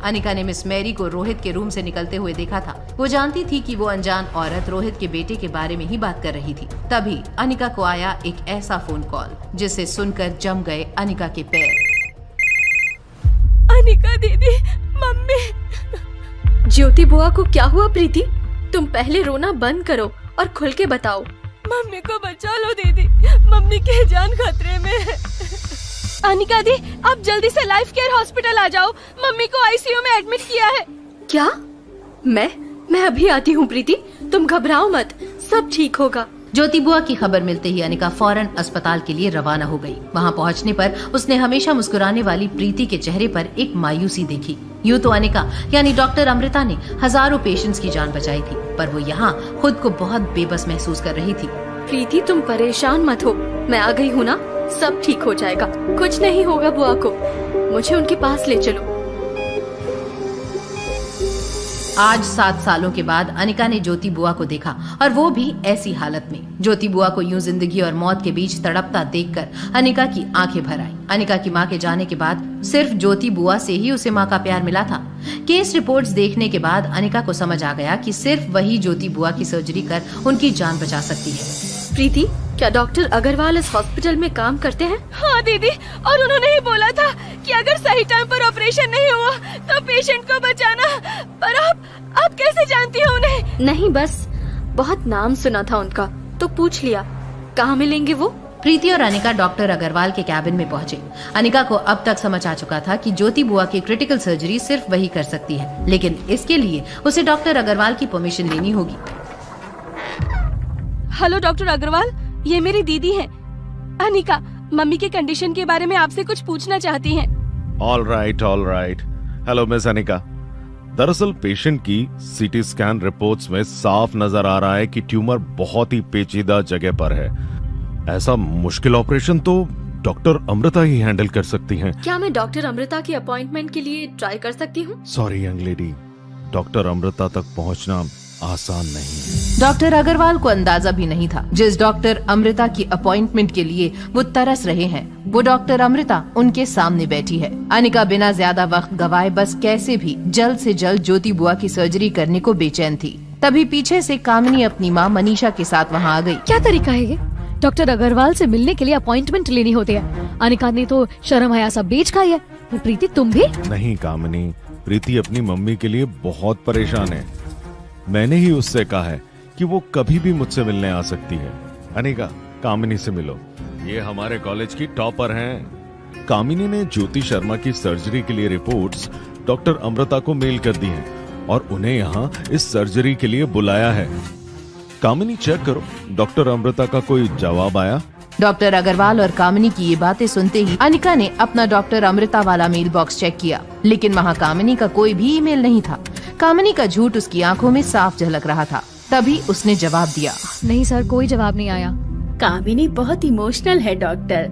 अनिका ने miss Mary को रोहित के रूम से निकलते हुए देखा था। वो जानती थी कि वो अनजान औरत रोहित के बेटे के बारे में ही बात कर रही थी। तभी अनिका को आया एक ऐसा फोन कॉल जिसे सुनकर जम गए अनिका के पैर। अनिका दीदी, मम्मी। ज्योति बुआ को क्या हुआ प्रीति? तुम पहले रोना बंद करो और खुल के बताओ। मम्मी को बचा लो दीदी, मम्मी की जान खतरे में है। अनिका दी, आप जल्दी से लाइफ केयर हॉस्पिटल आ जाओ, मम्मी को आईसीयू में एडमिट किया है। क्या? मैं अभी आती हूँ प्रीति, तुम घबराओ मत, सब ठीक होगा। ज्योति बुआ की खबर मिलते ही अनिका फौरन अस्पताल के लिए रवाना हो गई। वहां पहुंचने पर उसने हमेशा मुस्कुराने वाली प्रीति के चेहरे पर एक मायूसी देखी। यूँ तो अनिका यानी डॉक्टर अमृता ने हजारों पेशेंट्स की जान बचाई थी, पर वो यहाँ खुद को बहुत बेबस महसूस कर रही थी। प्रीति तुम परेशान मत हो, मैं आ गई हूँ ना, सब ठीक हो जाएगा, कुछ नहीं होगा बुआ को, मुझे उनके पास ले चलो। आज 7 सालों के बाद अनिका ने ज्योति बुआ को देखा, और वो भी ऐसी हालत में। ज्योति बुआ को यूं जिंदगी और मौत के बीच तड़पता देखकर अनिका की आंखें भर आई। अनिका की मां के जाने के बाद सिर्फ ज्योति बुआ से ही उसे मां का प्यार मिला था। केस रिपोर्ट्स देखने के बाद अनिका को समझ आ गया कि सिर्फ वही ज्योति बुआ की सर्जरी कर उनकी जान बचा सकती है। प्रीति, क्या डॉक्टर अग्रवाल इस हॉस्पिटल में काम करते हैं? हाँ दीदी, और उन्होंने ही बोला था कि अगर सही टाइम पर ऑपरेशन नहीं हुआ तो पेशेंट को बचाना। पर आप कैसे जानती हो उन्हें? नहीं, बस बहुत नाम सुना था उनका तो पूछ लिया। कहाँ मिलेंगे वो? प्रीति और अनिका डॉक्टर अग्रवाल के कैबिन में पहुंचे। अनिका को अब तक समझ आ चुका था कि ज्योति बुआ की क्रिटिकल सर्जरी सिर्फ वही कर सकती है, लेकिन इसके लिए उसे डॉक्टर अग्रवाल की परमिशन लेनी होगी। हेलो डॉक्टर अग्रवाल, ये मेरी दीदी हैं, अनिका। मम्मी के कंडीशन के बारे में आपसे कुछ पूछना चाहती हैं। All right. Hello miss Anika. दरअसल पेशेंट की सीटी स्कैन रिपोर्ट्स में साफ नजर आ रहा है कि ट्यूमर बहुत ही पेचीदा जगह पर है। ऐसा मुश्किल ऑपरेशन तो डॉक्टर अमृता ही हैंडल कर सकती हैं। क्या मैं डॉक्टर अमृता की अपॉइंटमेंट के लिए ट्राई कर सकती हूँ? Sorry young lady, doctor Amrita तक पहुँचना आसान नहीं है। डॉक्टर अग्रवाल को अंदाजा भी नहीं था जिस डॉक्टर अमृता की अपॉइंटमेंट के लिए वो तरस रहे हैं, वो डॉक्टर अमृता उनके सामने बैठी है। अनिका बिना ज्यादा वक्त गवाए बस कैसे भी जल्द से जल्द ज्योति बुआ की सर्जरी करने को बेचैन थी। तभी पीछे से कामिनी अपनी माँ मनीषा के साथ वहाँ आ गई। क्या तरीका है ये? डॉक्टर अग्रवाल से मिलने के लिए अपॉइंटमेंट लेनी होती है। अनिका ने तो शर्म हया सब बेच खाई है। प्रीति तुम भी? नहीं कामिनी, प्रीति अपनी मम्मी के लिए बहुत परेशान है। मैंने ही उससे कहा है कि वो कभी भी मुझसे मिलने आ सकती है। अनिका, कामिनी से मिलो, ये हमारे कॉलेज की टॉपर हैं। कामिनी ने ज्योति शर्मा की सर्जरी के लिए रिपोर्ट्स डॉक्टर अमृता को मेल कर दी हैं और उन्हें यहाँ इस सर्जरी के लिए बुलाया है। कामिनी चेक करो, डॉक्टर अमृता का कोई जवाब आया? डॉक्टर अग्रवाल और कामिनी की ये बातें सुनते ही अनिका ने अपना डॉक्टर अमृता वाला मेल बॉक्स चेक किया, लेकिन वहाँ कामिनी का कोई भी ईमेल नहीं था। कामिनी का झूठ उसकी आंखों में साफ झलक रहा था। तभी उसने जवाब दिया, नहीं सर, कोई जवाब नहीं आया। कामिनी बहुत इमोशनल है डॉक्टर,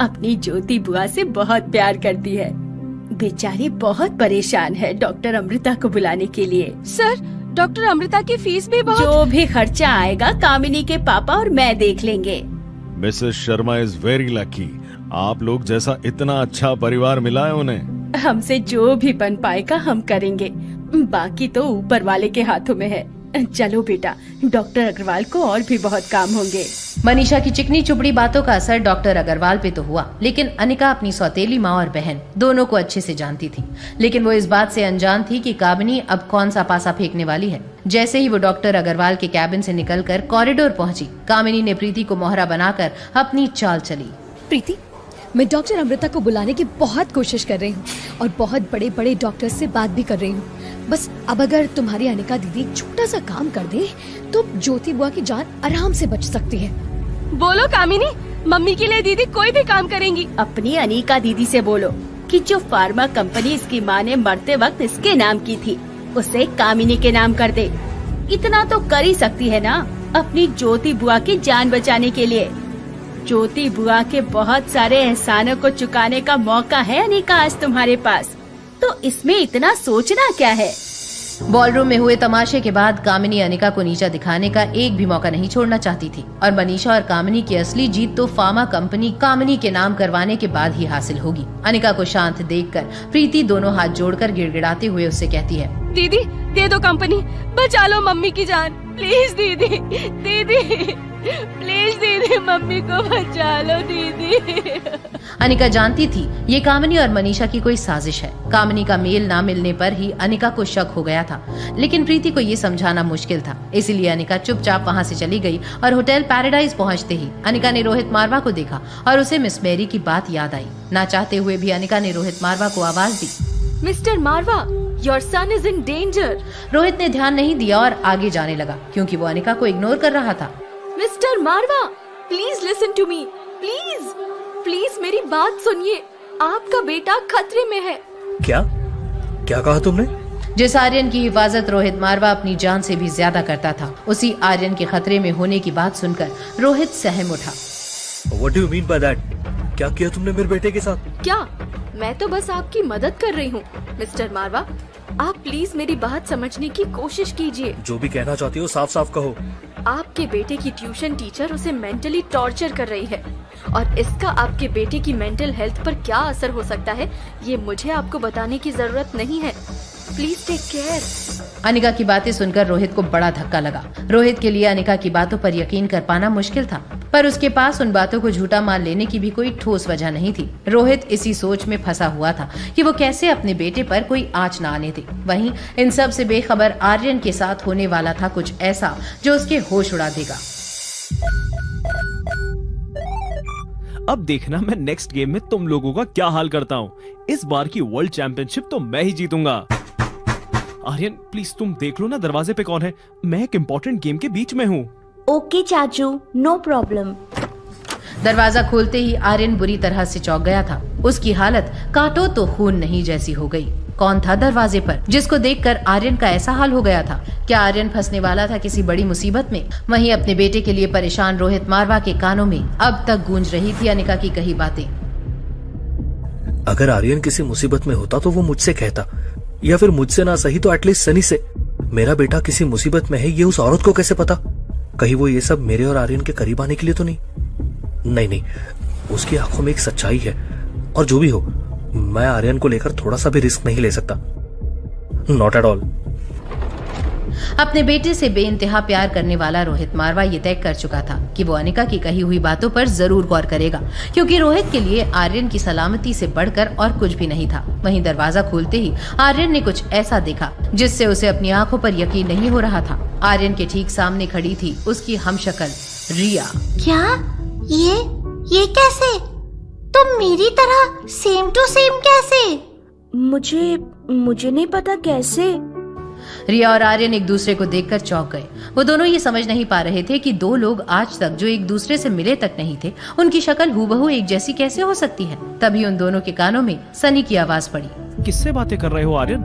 अपनी ज्योति बुआ से बहुत प्यार करती है। बेचारी बहुत परेशान है डॉक्टर अमृता को बुलाने के लिए। सर, डॉक्टर अमृता की फीस भी बहुत। जो भी खर्चा आएगा कामिनी के पापा और मैं देख लेंगे। Mrs Sharma is very lucky, आप लोग जैसा इतना अच्छा परिवार मिला है उन्हें। हमसे जो भी बन पाएगा हम करेंगे, बाकी तो ऊपर वाले के हाथों में है। चलो बेटा, डॉक्टर अग्रवाल को और भी बहुत काम होंगे। मनीषा की चिकनी चुपड़ी बातों का असर डॉक्टर अग्रवाल पे तो हुआ, लेकिन अनिका अपनी सौतेली माँ और बहन दोनों को अच्छे से जानती थी। लेकिन वो इस बात से अनजान थी कि कामिनी अब कौन सा पासा फेंकने वाली है। जैसे ही वो डॉक्टर अग्रवाल के कैबिन से निकलकर कॉरिडोर पहुंची, कामिनी ने प्रीति को मोहरा बनाकर अपनी चाल चली। प्रीति, मैं डॉक्टर अमृता को बुलाने की बहुत कोशिश कर रही हूँ और बहुत बड़े बड़े डॉक्टर से बात भी कर रही हूँ। बस अब अगर तुम्हारी अनिका दीदी एक छोटा सा काम कर दे तो ज्योति बुआ की जान आराम से बच सकती है। बोलो कामिनी, मम्मी के लिए दीदी कोई भी काम करेंगी। अपनी अनिका दीदी से बोलो कि जो फार्मा कंपनी इसकी माँ ने मरते वक्त इसके नाम की थी, उसे कामिनी के नाम कर दे। इतना तो कर ही सकती है ना अपनी ज्योति बुआ की जान बचाने के लिए। ज्योति बुआ के बहुत सारे एहसानों को चुकाने का मौका है अनिका आज तुम्हारे पास, तो इसमें इतना सोचना क्या है। बॉलरूम में हुए तमाशे के बाद कामिनी अनिका को नीचा दिखाने का एक भी मौका नहीं छोड़ना चाहती थी और मनीषा और कामिनी की असली जीत तो फार्मा कंपनी कामिनी के नाम करवाने के बाद ही हासिल होगी। अनिका को शांत देखकर प्रीति दोनों हाथ जोड़कर गिड़गिड़ाते हुए उससे कहती है, दीदी दे दो कंपनी, बचा लो मम्मी की जान, प्लीज दीदी, दीदी प्लीज दीदी, मम्मी को बचा लो दीदी। अनिका जानती थी ये कामिनी और मनीषा की कोई साजिश है। कामिनी का मेल ना मिलने पर ही अनिका को शक हो गया था, लेकिन प्रीति को ये समझाना मुश्किल था। इसीलिए अनिका चुपचाप वहाँ से चली गई और होटल पैराडाइज पहुँचते ही अनिका ने रोहित मारवा को देखा और उसे मिस मेरी की बात याद आई। ना चाहते हुए भी अनिका ने रोहित मारवा को आवाज दी, mister Marwa, your son is in danger. Rohit ने ध्यान नहीं दिया और आगे जाने लगा क्योंकि वो अनिका को इग्नोर कर रहा था। Mister Marwa, please listen to me, please please मेरी बात सुनिए, आपका बेटा खतरे में है। क्या क्या कहा तुमने? जिस आर्यन की हिफाजत रोहित मारवा अपनी जान से भी ज्यादा करता था, उसी आर्यन के खतरे में होने की बात सुनकर रोहित सहम उठा। What do you mean by that? क्या किया तुमने मेरे बेटे के साथ? क्या? मैं तो बस आपकी मदद कर रही हूँ। मिस्टर मारवा, आप प्लीज मेरी बात समझने की कोशिश कीजिए। जो भी कहना चाहती हो साफ साफ कहो। आपके बेटे की ट्यूशन टीचर उसे मेंटली टॉर्चर कर रही है और इसका आपके बेटे की मेंटल हेल्थ पर क्या असर हो सकता है, ये मुझे आपको बताने की जरूरत नहीं है। Please take care. अनिका की बातें सुनकर रोहित को बड़ा धक्का लगा। रोहित के लिए अनिका की बातों पर यकीन कर पाना मुश्किल था, पर उसके पास उन बातों को झूठा मान लेने की भी कोई ठोस वजह नहीं थी। रोहित इसी सोच में फंसा हुआ था कि वो कैसे अपने बेटे पर कोई आंच न आने दे। वहीं इन सब से बेखबर आर्यन के साथ होने वाला था कुछ ऐसा जो उसके होश उड़ा देगा। अब देखना मैं नेक्स्ट गेम में तुम लोगों का क्या हाल करता हूँ। इस बार की वर्ल्ड चैंपियनशिप तो मैं ही जीतूंगा। आर्यन प्लीज तुम देख लो ना दरवाजे पे कौन है, मैं एक इम्पोर्टेंट गेम के बीच में हूँ। ओके चाचू, नो प्रॉब्लम। दरवाजा खोलते ही आर्यन बुरी तरह से चौंक गया था। उसकी हालत काटो तो खून नहीं जैसी हो गई। कौन था दरवाजे पर जिसको देखकर आर्यन का ऐसा हाल हो गया था? क्या आर्यन फंसने वाला था किसी बड़ी मुसीबत में? वहीं अपने बेटे के लिए परेशान रोहित मारवा के कानों में अब तक गूंज रही थी अनिका की कही बातें। अगर आर्यन किसी मुसीबत में होता तो वो मुझसे कहता, या फिर मुझसे ना सही तो एटलीस्ट सनी से। मेरा बेटा किसी मुसीबत में है ये उस औरत को कैसे पता? कहीं वो ये सब मेरे और आर्यन के करीब आने के लिए तो नहीं? नहीं, उसकी आंखों में एक सच्चाई है। और जो भी हो, मैं आर्यन को लेकर थोड़ा सा भी रिस्क नहीं ले सकता। Not at all. अपने बेटे से बेइंतहा प्यार करने वाला रोहित मारवा ये तय कर चुका था कि वो अनिका की कही हुई बातों पर जरूर गौर करेगा, क्योंकि रोहित के लिए आर्यन की सलामती से बढ़कर और कुछ भी नहीं था। वहीं दरवाजा खोलते ही आर्यन ने कुछ ऐसा देखा जिससे उसे अपनी आंखों पर यकीन नहीं हो रहा था। आर्यन के ठीक सामने खड़ी थी उसकी हमशक्ल रिया। क्या? ये कैसे? तुम मेरी तरह सेम टू सेम कैसे? मुझे नहीं पता कैसे। रिया और आर्यन एक दूसरे को देखकर चौंक गए। वो दोनों ये समझ नहीं पा रहे थे कि दो लोग आज तक जो एक दूसरे से मिले तक नहीं थे, उनकी शक्ल हूबहू एक जैसी कैसे हो सकती है। तभी उन दोनों के कानों में सनी की आवाज पड़ी। किससे बातें कर रहे हो आर्यन?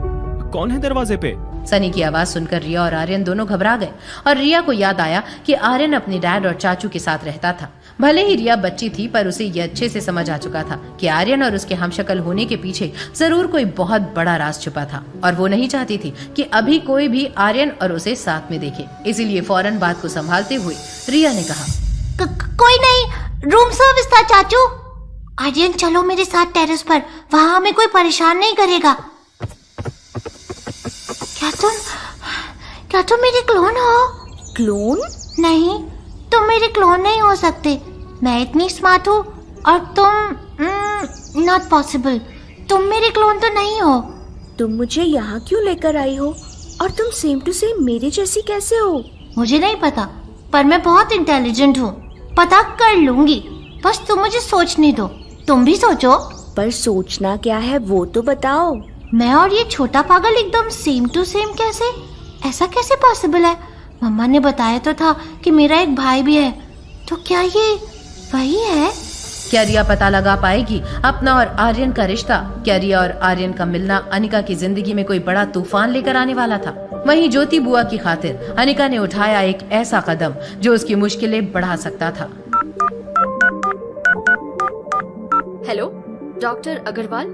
कौन है दरवाजे पे? सनी की आवाज सुनकर रिया और आर्यन दोनों घबरा गए और रिया को याद आया कि आर्यन अपने डैड और चाचू के साथ रहता था। भले ही रिया बच्ची थी, पर उसे ये अच्छे से समझ आ चुका था कि आर्यन और उसके हमशक्ल होने के पीछे जरूर कोई बहुत बड़ा राज छुपा था और वो नहीं चाहती थी कि अभी कोई भी आर्यन और उसे साथ में देखे। इसीलिए फौरन बात को संभालते हुए रिया ने कहा, कोई नहीं, रूम सर्विस था चाचू। आर्यन चलो मेरे साथ टेरेस पर, वहाँ हमें कोई परेशान नहीं करेगा। क्या तुम मेरे क्लोन हो? क्लोन? नहीं, तुम मेरे क्लोन नहीं हो सकते। मैं इतनी स्मार्ट हूँ और तुम नॉट पॉसिबल। तुम मेरे क्लोन तो नहीं हो। तुम मुझे यहाँ क्यों लेकर आई हो? और तुम सेम टू सेम मेरे जैसी कैसे हो? मुझे नहीं पता, पर मैं बहुत इंटेलिजेंट हूँ। पता कर लूंगी, बस तुम मुझे सोचने दो। तुम भी सोचो। पर सोचना क्या है वो तो बताओ। मैं और ये छोटा पागल एकदम सेम टू सेम कैसे? ऐसा कैसे पॉसिबल है? मम्मा ने बताया तो था कि मेरा एक भाई भी है, तो क्या ये वही है? क्या रिया पता लगा पाएगी अपना और आर्यन का रिश्ता? क्या रिया और आर्यन का मिलना अनिका की जिंदगी में कोई बड़ा तूफान लेकर आने वाला था? वहीं ज्योति बुआ की खातिर अनिका ने उठाया एक ऐसा कदम जो उसकी मुश्किलें बढ़ा सकता था। हेलो, डॉक्टर अग्रवाल,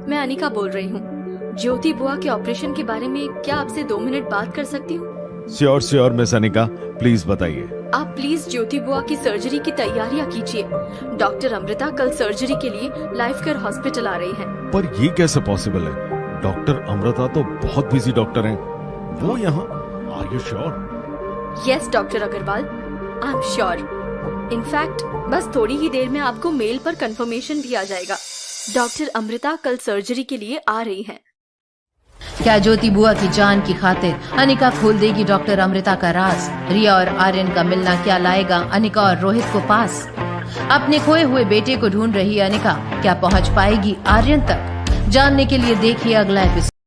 मैं अनिका बोल रही हूँ। ज्योति बुआ के ऑपरेशन के बारे में क्या आपसे 2 मिनट बात कर सकती हूँ? श्योर मिस अनिका, प्लीज बताइए। आप प्लीज ज्योति बुआ की सर्जरी की तैयारियां कीजिए। डॉक्टर अमृता कल सर्जरी के लिए लाइफ केयर हॉस्पिटल आ रही हैं। पर ये कैसे पॉसिबल है? डॉक्टर अमृता तो बहुत बिजी डॉक्टर हैं। वो यहाँ, are you sure? Yes doctor Agarwal, I am sure. In fact बस थोड़ी ही देर में आपको मेल पर कंफर्मेशन भी आ जाएगा। डॉक्टर अमृता कल सर्जरी के लिए आ रही हैं। क्या ज्योति बुआ की जान की खातिर अनिका खोल देगी डॉक्टर अमृता का राज? रिया और आर्यन का मिलना क्या लाएगा अनिका और रोहित को पास? अपने खोए हुए बेटे को ढूंढ रही अनिका क्या पहुंच पाएगी आर्यन तक? जानने के लिए देखिए अगला एपिसोड।